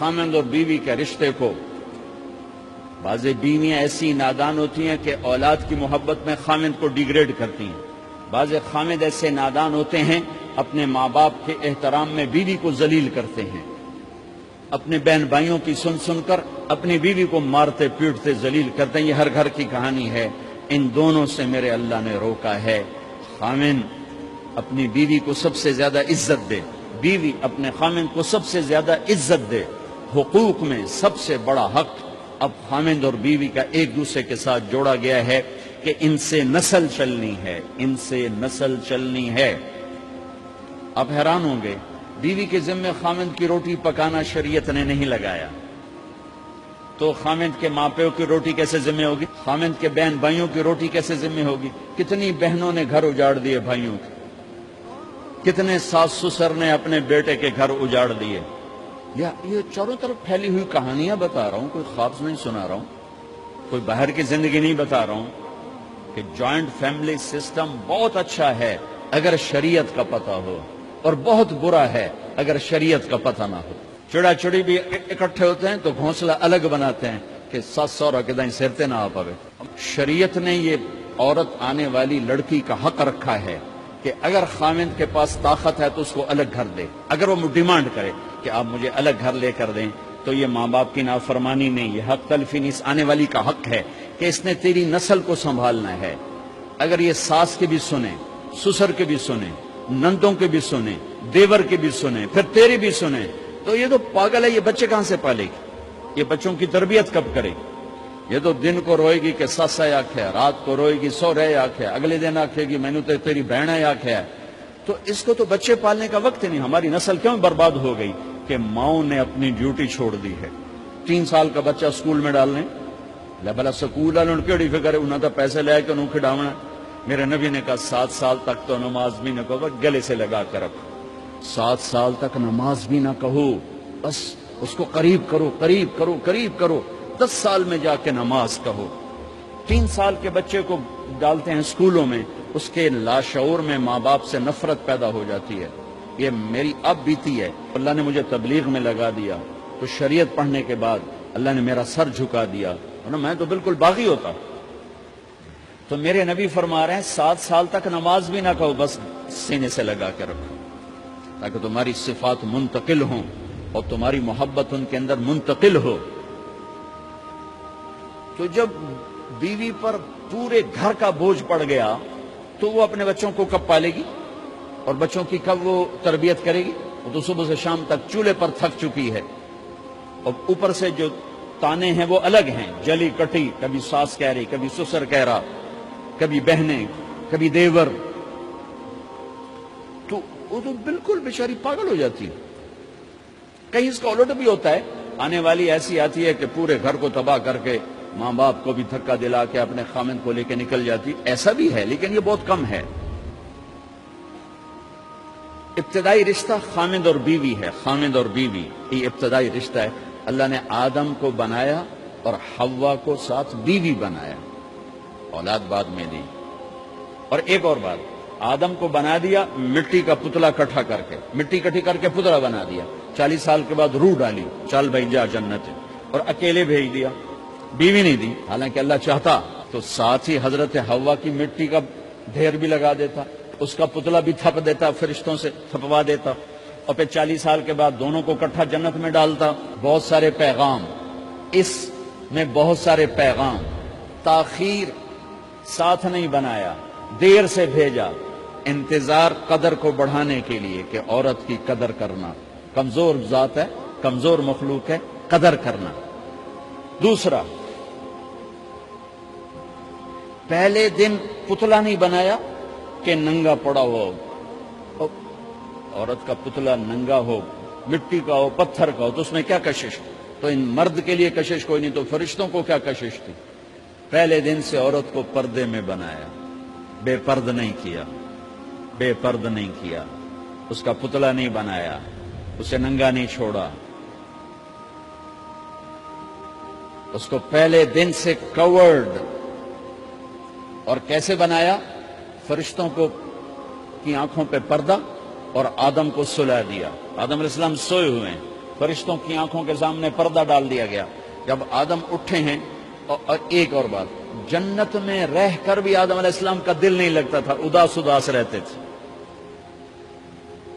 خامند اور بیوی کے رشتے کو، بعض بیویاں ایسی نادان ہوتی ہیں کہ اولاد کی محبت میں خامند کو ڈیگریڈ کرتی ہیں، بعض خامد ایسے نادان ہوتے ہیں اپنے ماں باپ کے احترام میں بیوی کو ذلیل کرتے ہیں، اپنے بہن بھائیوں کی سن سن کر اپنی بیوی کو مارتے پیٹتے ذلیل کرتے ہیں۔ یہ ہر گھر کی کہانی ہے۔ ان دونوں سے میرے اللہ نے روکا ہے۔ خامند اپنی بیوی کو سب سے زیادہ عزت دے، بیوی اپنے خامند کو سب سے زیادہ عزت دے۔ حقوق میں سب سے بڑا حق اب خامند اور بیوی کا ایک دوسرے کے ساتھ جوڑا گیا ہے کہ ان سے نسل چلنی ہے، ان سے نسل چلنی ہے۔ آپ حیران ہوں گے، بیوی کے ذمہ خامند کی روٹی پکانا شریعت نے نہیں لگایا، تو خامند کے ماں پیو کی روٹی کیسے ذمہ ہوگی؟ خامند کے بہن بھائیوں کی روٹی کیسے ذمہ ہوگی؟ کتنی بہنوں نے گھر اجاڑ دیے بھائیوں کے، کتنے ساس سسر نے اپنے بیٹے کے گھر اجاڑ دیے۔ یہ چاروں طرف پھیلی ہوئی کہانیاں بتا رہا ہوں، کوئی خواب نہیں سنا رہا ہوں، کوئی باہر کی زندگی نہیں بتا رہا ہوں کہ جوائنٹ فیملی سسٹم بہت اچھا ہے اگر شریعت کا پتہ ہو، اور بہت برا ہے اگر شریعت کا پتہ نہ ہو۔ چڑا چڑی بھی اکٹھے ہوتے ہیں تو گھونسلہ الگ بناتے ہیں کہ ساس سورا کے دائیں سرتے نہ آ پاوے۔ شریعت نے یہ عورت آنے والی لڑکی کا حق رکھا ہے کہ اگر خامند کے پاس طاقت ہے تو اس کو الگ گھر دے۔ اگر وہ ڈیمانڈ کرے کہ آپ مجھے الگ گھر لے کر دیں تو یہ ماں باپ کی نافرمانی نہیں، یہ حق تلفی نہیں، اس آنے والی کا حق ہے کہ اس نے تیری نسل کو سنبھالنا ہے۔ اگر یہ ساس کے بھی سنیں، سسر کے بھی سنیں، نندوں کے بھی سنیں، دیور کے بھی سنیں، پھر تیری بھی سنیں، تو یہ تو پاگل ہے، یہ بچے کہاں سے پالے گی؟ یہ بچوں کی تربیت کب کرے گی؟ یہ تو دن کو روئے گی کہ سس ہے آکھے، رات کو روئے گی سو رہے آکھے، اگلے دن آکھے گی میں نے تو تیری بہن ہے آکھے ہے۔ تو اس کو تو بچے پالنے کا وقت ہی نہیں۔ ہماری نسل کیوں برباد ہو گئی؟ کہ ماؤں نے اپنی ڈیوٹی چھوڑ دی ہے۔ 3 سال کا بچہ سکول میں ڈالنے بھلا سکول والوں کیڑی فکر ہے، انہوں نے پیسے لے کے انہوں کھڈاونا۔ میرے نبی نے کہا 7 سال تک تو نماز بھی نہ کہو، گلے سے لگا کر رکھو۔ 7 سال تک نماز بھی نہ کہو، بس اس کو قریب کرو قریب کرو قریب کرو، 10 سال میں جا کے نماز کہو۔ 3 سال کے بچے کو ڈالتے ہیں اسکولوں میں، اس کے لاشعور میں ماں باپ سے نفرت پیدا ہو جاتی ہے۔ یہ میری اب بیتی ہے، اللہ نے مجھے تبلیغ میں لگا دیا تو شریعت پڑھنے کے بعد اللہ نے میرا سر جھکا دیا، ورنہ میں تو بالکل باغی ہوتا۔ تو میرے نبی فرما رہے ہیں 7 سال تک نماز بھی نہ کہو، بس سینے سے لگا کے رکھو تاکہ تمہاری صفات منتقل ہوں اور تمہاری محبت ان کے اندر منتقل ہو۔ تو جب بیوی پر پورے گھر کا بوجھ پڑ گیا تو وہ اپنے بچوں کو کب پالے گی اور بچوں کی کب وہ تربیت کرے گی؟ وہ تو صبح سے شام تک چولہے پر تھک چکی ہے، اور اوپر سے جو تانے ہیں وہ الگ ہیں، جلی کٹی، کبھی ساس کہہ رہی، کبھی سسر کہہ رہا، کبھی بہنیں، کبھی دیور، تو وہ تو بالکل بیچاری پاگل ہو جاتی ہے۔ کہیں اس کا الٹ بھی ہوتا ہے، آنے والی ایسی آتی ہے کہ پورے گھر کو تباہ کر کے ماں باپ کو بھی دھکا دلا کے اپنے خامند کو لے کے نکل جاتی، ایسا بھی ہے لیکن یہ بہت کم ہے۔ ابتدائی رشتہ خامند اور بیوی ہے، خامند اور بیوی یہ ابتدائی رشتہ ہے۔ اللہ نے آدم کو بنایا اور حوا کو ساتھ بیوی بنایا، اولاد بعد میں دی۔ اور ایک اور بات، آدم کو بنا دیا مٹی کا پتلا کٹھا کر کے، مٹی کٹھی کر کے پتلا بنا دیا، 40 سال کے بعد روح ڈالی، چل بھائی جا جنت، اور اکیلے بھیج دیا، بیوی نہیں دی۔ حالانکہ اللہ چاہتا تو ساتھ ہی حضرت حوا کی مٹی کا ڈھیر بھی لگا دیتا، اس کا پتلا بھی تھپ دیتا، فرشتوں سے تھپوا دیتا، اور پھر 40 سال کے بعد دونوں کو کٹھا جنت میں ڈالتا۔ بہت سارے پیغام، اس میں بہت سارے پیغام، تاخیر ساتھ نہیں بنایا، دیر سے بھیجا، انتظار قدر کو بڑھانے کے لیے کہ عورت کی قدر کرنا، کمزور ذات ہے، کمزور مخلوق ہے، قدر کرنا۔ دوسرا، پہلے دن پتلا نہیں بنایا کہ ننگا پڑا ہو، عورت کا پتلا ننگا ہو، مٹی کا ہو، پتھر کا ہو، تو اس میں کیا کشش؟ تو ان مرد کے لیے کشش کوئی نہیں، تو فرشتوں کو کیا کشش تھی؟ پہلے دن سے عورت کو پردے میں بنایا، بے پرد نہیں کیا، بے پرد نہیں کیا، اس کا پتلا نہیں بنایا، اسے ننگا نہیں چھوڑا، اس کو پہلے دن سے کورڈ۔ اور کیسے بنایا؟ فرشتوں کو کی آنکھوں پہ پردہ اور آدم کو سلا دیا۔ آدم علیہ السلام سوئے ہوئے ہیں، فرشتوں کی آنکھوں کے سامنے پردہ ڈال دیا گیا. جب آدم اٹھے ہیں. اور ایک اور بات، جنت میں رہ کر بھی آدم علیہ السلام کا دل نہیں لگتا تھا، اداس اداس رہتے تھے.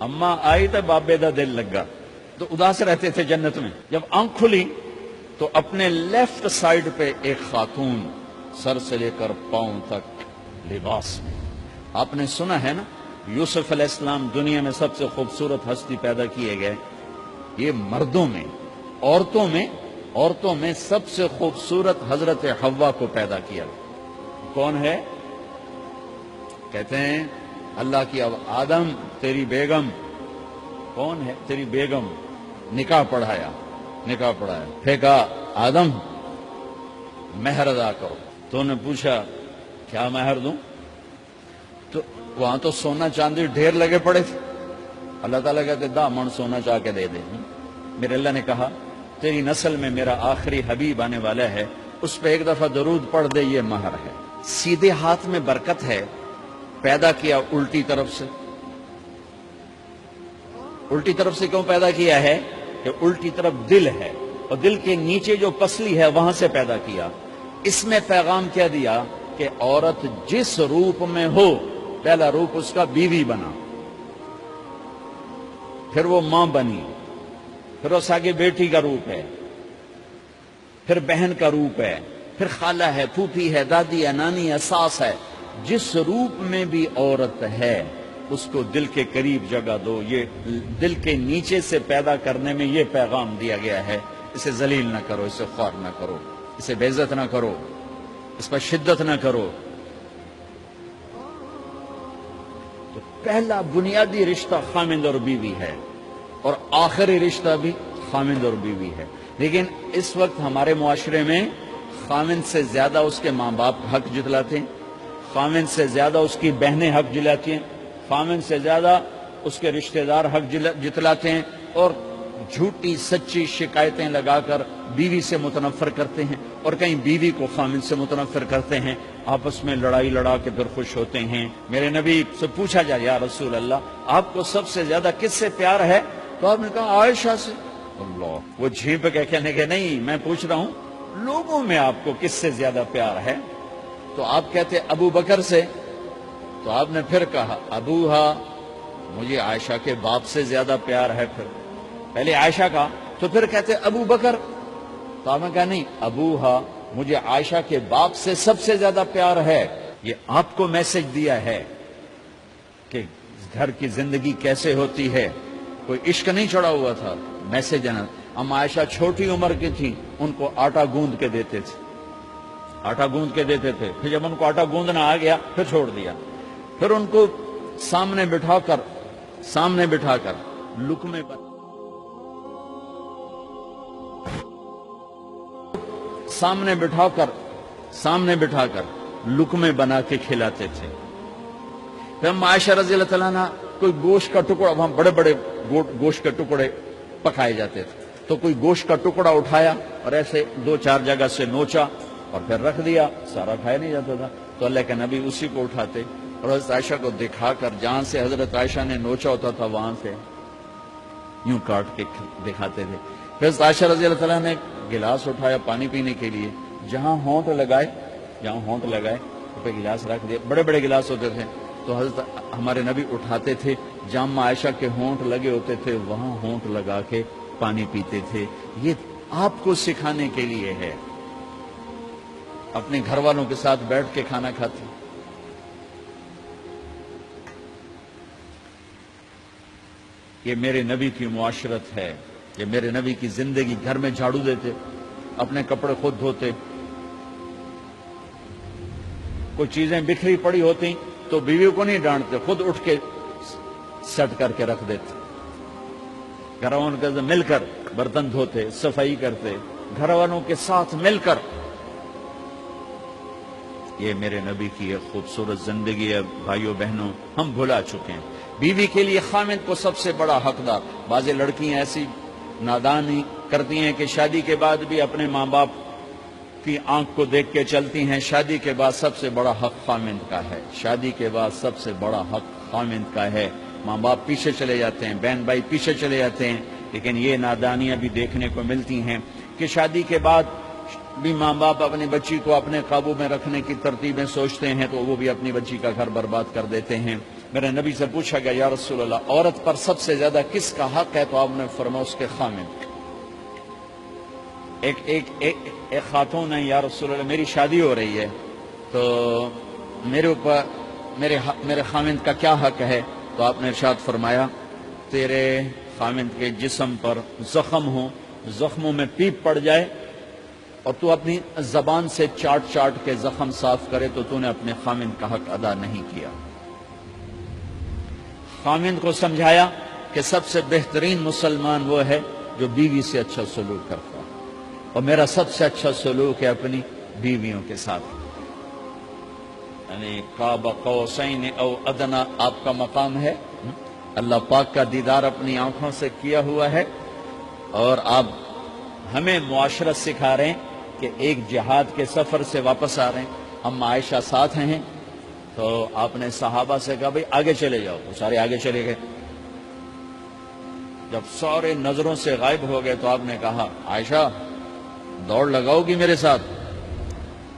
اماں آئی تو بابے دا دل لگا، تو اداس رہتے تھے جنت میں. جب آنکھ کھلی تو اپنے لیفٹ سائیڈ پہ ایک خاتون سر سے لے کر پاؤں تک لباس میں. آپ نے سنا ہے نا، یوسف علیہ السلام دنیا میں سب سے خوبصورت ہستی پیدا کیے گئے. یہ مردوں میں، عورتوں میں سب سے خوبصورت حضرت حوا کو پیدا کیا. کون ہے؟ کہتے ہیں اللہ کی. اب آدم تیری بیگم کون ہے؟ تیری بیگم. نکاح پڑھایا. پھر کہا آدم مہر ادا کرو. تو نے پوچھا کیا مہر دوں؟ تو وہاں تو سونا چاندی ڈھیر لگے پڑے تھے. اللہ تعالیٰ کہتے دا من سونا چاہ کے دے دے. میرے اللہ نے کہا تیری نسل میں میرا آخری حبیب آنے والا ہے، اس پہ ایک دفعہ درود پڑھ دے، یہ مہر ہے. سیدھے ہاتھ میں برکت ہے. پیدا کیا الٹی طرف سے. الٹی طرف سے کیوں پیدا کیا ہے؟ کہ الٹی طرف دل ہے، اور دل کے نیچے جو پسلی ہے وہاں سے پیدا کیا. اس میں پیغام کیا دیا کہ عورت جس روپ میں ہو، پہلا روپ اس کا بیوی بنا، پھر وہ ماں بنی، پھر اس آگے بیٹی کا روپ ہے، پھر بہن کا روپ ہے، پھر خالہ ہے، پھوپھی ہے، دادی ہے، نانی ہے، ساس ہے. جس روپ میں بھی عورت ہے اس کو دل کے قریب جگہ دو. یہ دل کے نیچے سے پیدا کرنے میں یہ پیغام دیا گیا ہے. اسے ذلیل نہ کرو، اسے خوار نہ کرو، اسے بے عزت نہ کرو، اس پر شدت نہ کرو. تو پہلا بنیادی رشتہ خامند اور بیوی ہے، اور آخری رشتہ بھی خامند اور بیوی ہے. لیکن اس وقت ہمارے معاشرے میں خامند سے زیادہ اس کے ماں باپ حق جتلاتے ہیں، خامند سے زیادہ اس کی بہنیں حق جلاتی ہیں، خامند سے زیادہ اس کے رشتہ دار حق جتلاتے ہیں، اور جھوٹی سچی شکایتیں لگا کر بیوی سے متنفر کرتے ہیں، اور کہیں بیوی کو خامند سے متنفر کرتے ہیں. آپس میں لڑائی لڑا کے پھر خوش ہوتے ہیں. میرے نبی سے پوچھا جائے یا رسول اللہ آپ کو سب سے زیادہ کس سے پیار ہے؟ تو آپ نے کہا عائشہ سے. اللہ، وہ جھیپ کے کہنے کے نہیں، میں پوچھ رہا ہوں لوگوں میں آپ کو کس سے زیادہ پیار ہے؟ تو آپ کہتے ابو بکر سے. تو آپ نے پھر کہا ابوہا، مجھے عائشہ کے باپ سے زیادہ پیار ہے. پھر پہلے عائشہ کا، تو پھر کہتے ابو بکر. تو آپ نے کہا نہیں، ابوہا، مجھے عائشہ کے باپ سے سب سے زیادہ پیار ہے. یہ آپ کو میسج دیا ہے کہ گھر کی زندگی کیسے ہوتی ہے. کوئی عشق نہیں چڑھا ہوا تھا، میسج ہے نا. ہم عائشہ چھوٹی عمر کی تھی، ان کو آٹا گوندھ کے دیتے تھے، پھر جب ان کو آٹا گوندنا آ گیا پھر چھوڑ دیا. پھر ان کو سامنے بٹھا کر لقمے پر سامنے بٹھا کر لقمے بنا کے کھلاتے تھے. پھر ہم عائشہ رضی اللہ تعالیٰ عنہ کوئی گوشت کا ٹکڑا، وہاں بڑے بڑے گوشت کے ٹکڑے پکائے جاتے تھے، تو کوئی گوشت کا ٹکڑا اٹھایا اور ایسے 2-4 جگہ سے نوچا اور پھر رکھ دیا. سارا کھایا نہیں جاتا تھا، تو اللہ کے نبی اسی کو اٹھاتے اور حضرت عائشہ کو دکھا کر، جہاں سے حضرت عائشہ نے نوچا ہوتا تھا وہاں سے یوں کاٹ کے دکھاتے تھے. پھر حضرت عائشہ رضی اللہ تعالیٰ نے گلاس اٹھایا پانی پینے کے لیے، جہاں ہونٹ لگائے تو پہ گلاس رکھ دیا. بڑے بڑے گلاس ہوتے تھے، تو حضرت ہمارے نبی اٹھاتے تھے، جہاں عائشہ کے ہونٹ لگے ہوتے تھے وہاں ہونٹ لگا کے پانی پیتے تھے. یہ آپ کو سکھانے کے لیے ہے. اپنے گھر والوں کے ساتھ بیٹھ کے کھانا کھاتے. یہ میرے نبی کی معاشرت ہے، یہ میرے نبی کی زندگی. گھر میں جھاڑو دیتے، اپنے کپڑے خود دھوتے. کوئی چیزیں بکھری پڑی ہوتی تو بیوی کو نہیں ڈانٹتے، خود اٹھ کے سیٹ کر کے رکھ دیتے. گھر والوں کے ساتھ مل کر برتن دھوتے، صفائی کرتے، گھر والوں کے ساتھ مل کر. یہ میرے نبی کی ایک خوبصورت زندگی ہے. بھائیو بہنوں، ہم بھلا چکے ہیں. بیوی کے لیے خامد کو سب سے بڑا حقدار. بعض لڑکیاں ایسی نادانی کرتی ہیں کہ شادی کے بعد بھی اپنے ماں باپ کی آنکھ کو دیکھ کے چلتی ہیں. شادی کے بعد سب سے بڑا حق خامد کا ہے. ماں باپ پیچھے چلے جاتے ہیں، بہن بھائی پیچھے چلے جاتے ہیں. لیکن یہ نادانیاں بھی دیکھنے کو ملتی ہیں کہ شادی کے بعد بھی ماں باپ اپنی بچی کو اپنے قابو میں رکھنے کی ترتیبیں سوچتے ہیں تو وہ بھی اپنی بچی کا گھر برباد کر دیتے ہیں۔ میرے نبی سے پوچھا گیا یا رسول اللہ عورت پر سب سے زیادہ کس کا حق ہے؟ تو آپ نے فرمایا اس کے خامد۔ ایک خاتون ہے، یا رسول اللہ میری شادی ہو رہی ہے تو میرے اوپر میرے خامد کا کیا حق ہے؟ تو آپ نے ارشاد فرمایا تیرے خامد کے جسم پر زخم ہو، زخموں میں پیپ پڑ جائے اور تو اپنی زبان سے چاٹ چاٹ کے زخم صاف کرے تو تو نے اپنے خامد کا حق ادا نہیں کیا۔ خامد کو سمجھایا کہ سب سے بہترین مسلمان وہ ہے جو بیوی سے اچھا سلوک کرتا ہے، اور میرا سب سے اچھا سلوک ہے اپنی بیویوں کے ساتھ، یعنی قاب قوسین او ادنا آپ کا مقام ہے، اللہ پاک کا دیدار اپنی آنکھوں سے کیا ہوا ہے، اور آپ ہمیں معاشرت سکھا رہے ہیں کہ ایک جہاد کے سفر سے واپس آ رہے ہیں، ہم عائشہ ساتھ ہیں، تو آپ نے صحابہ سے کہا بھئی آگے چلے جاؤ، تو سارے آگے چلے گئے۔ جب سارے نظروں سے غائب ہو گئے تو آپ نے کہا عائشہ دوڑ لگاؤ گی میرے ساتھ؟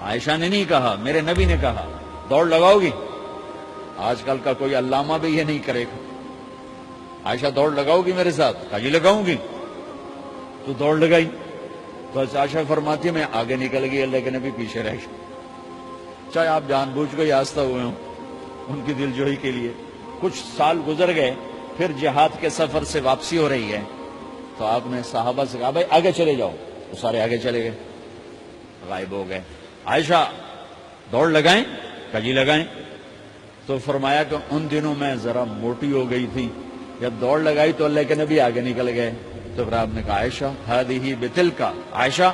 عائشہ نے نہیں کہا، میرے نبی نے کہا دوڑ لگاؤ گی؟ آج کل کا کوئی علامہ بھی یہ نہیں کرے گا۔ عائشہ دوڑ لگاؤ گی میرے ساتھ؟ کہا جی لگاؤں گی۔ تو دوڑ لگائی تو عائشہ فرماتی ہے میں آگے نکل گئی، اللہ کے نبی پیچھے رہ گئے، چاہے آپ جان بوجھ کے آستہ ہوئے ہوں ان کی دل جوئی کے لیے۔ کچھ سال گزر گئے، پھر جہاد کے سفر سے واپسی ہو رہی ہے تو آپ نے صحابہ سے کہا بھائی آگے چلے جاؤ، تو سارے آگے چلے گئے، غائب ہو گئے۔ عائشہ دوڑ لگائیں؟ کہا جی لگائیں۔ تو فرمایا کہ ان دنوں میں ذرا موٹی ہو گئی تھی، جب دوڑ لگائی تو اللہ کے نبی آگے نکل گئے، تو پھر آپ نے کہا عائشہ ہذہ بتلک، عائشہ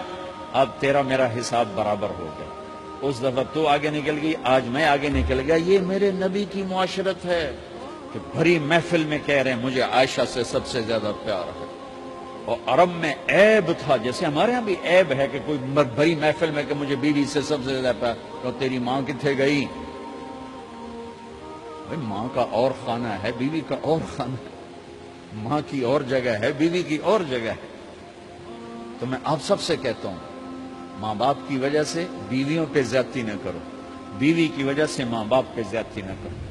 اب تیرا میرا حساب برابر ہو گیا، اس دفعہ تو آگے نکل گئی، آج میں آگے نکل گیا۔ یہ میرے نبی کی معاشرت ہے کہ بھری محفل میں کہہ رہے ہیں مجھے عائشہ سے سب سے زیادہ پیار ہے، اور عرب میں عیب تھا، جیسے ہمارے ہاں بھی عیب ہے کہ کوئی بھری محفل میں کہ مجھے بیوی سے سب سے زیادہ پیار، تو تیری ماں کتنے گئی؟ بھائی ماں کا اور خانہ ہے، بیوی کا اور خانہ ہے، ماں کی اور جگہ ہے، بیوی کی اور جگہ ہے۔ تو میں آپ سب سے کہتا ہوں ماں باپ کی وجہ سے بیویوں پہ زیادتی نہ کرو، بیوی کی وجہ سے ماں باپ پہ زیادتی نہ کرو۔